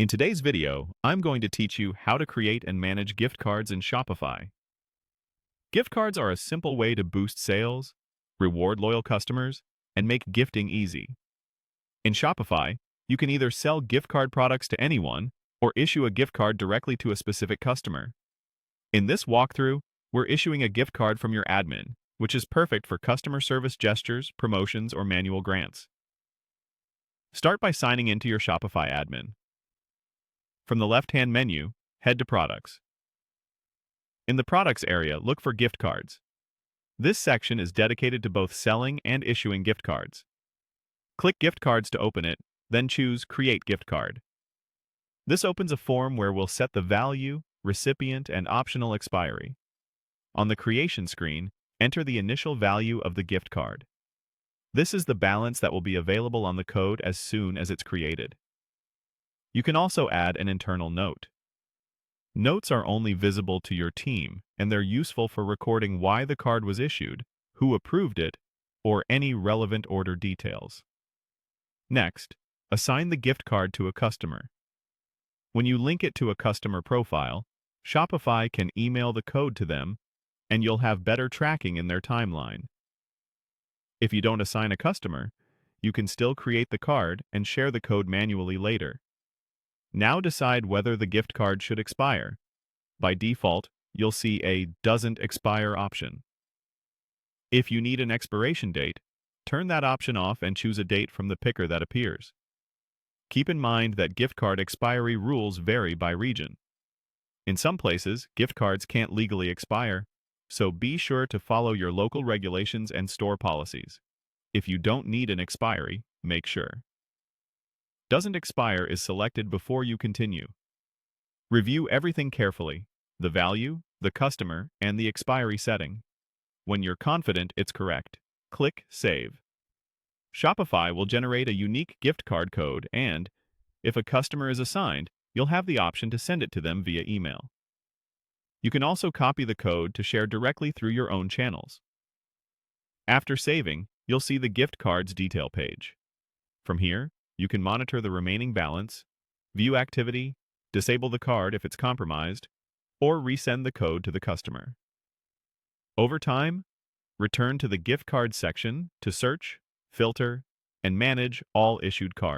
In today's video, I'm going to teach you how to create and manage gift cards in Shopify. Gift cards are a simple way to boost sales, reward loyal customers, and make gifting easy. In Shopify, you can either sell gift card products to anyone or issue a gift card directly to a specific customer. In this walkthrough, we're issuing a gift card from your admin, which is perfect for customer service gestures, promotions, or manual grants. Start by signing into your Shopify admin. From the left-hand menu, head to Products. In the Products area, look for Gift Cards. This section is dedicated to both selling and issuing gift cards. Click Gift Cards to open it, then choose Create Gift Card. This opens a form where we'll set the value, recipient, and optional expiry. On the Creation screen, enter the initial value of the gift card. This is the balance that will be available on the code as soon as it's created. You can also add an internal note. Notes are only visible to your team, and they're useful for recording why the card was issued, who approved it, or any relevant order details. Next, assign the gift card to a customer. When you link it to a customer profile, Shopify can email the code to them, and you'll have better tracking in their timeline. If you don't assign a customer, you can still create the card and share the code manually later. Now decide whether the gift card should expire. By default, you'll see a Doesn't Expire option. If you need an expiration date, turn that option off and choose a date from the picker that appears. Keep in mind that gift card expiry rules vary by region. In some places, gift cards can't legally expire, so be sure to follow your local regulations and store policies. If you don't need an expiry, make sure Doesn't Expire is selected before you continue. Review everything carefully: the value, the customer, and the expiry setting. When you're confident it's correct, click Save. Shopify will generate a unique gift card code and, if a customer is assigned, you'll have the option to send it to them via email. You can also copy the code to share directly through your own channels. After saving, you'll see the gift card's detail page. From here, you can monitor the remaining balance, view activity, disable the card if it's compromised, or resend the code to the customer. Over time, return to the gift card section to search, filter, and manage all issued cards.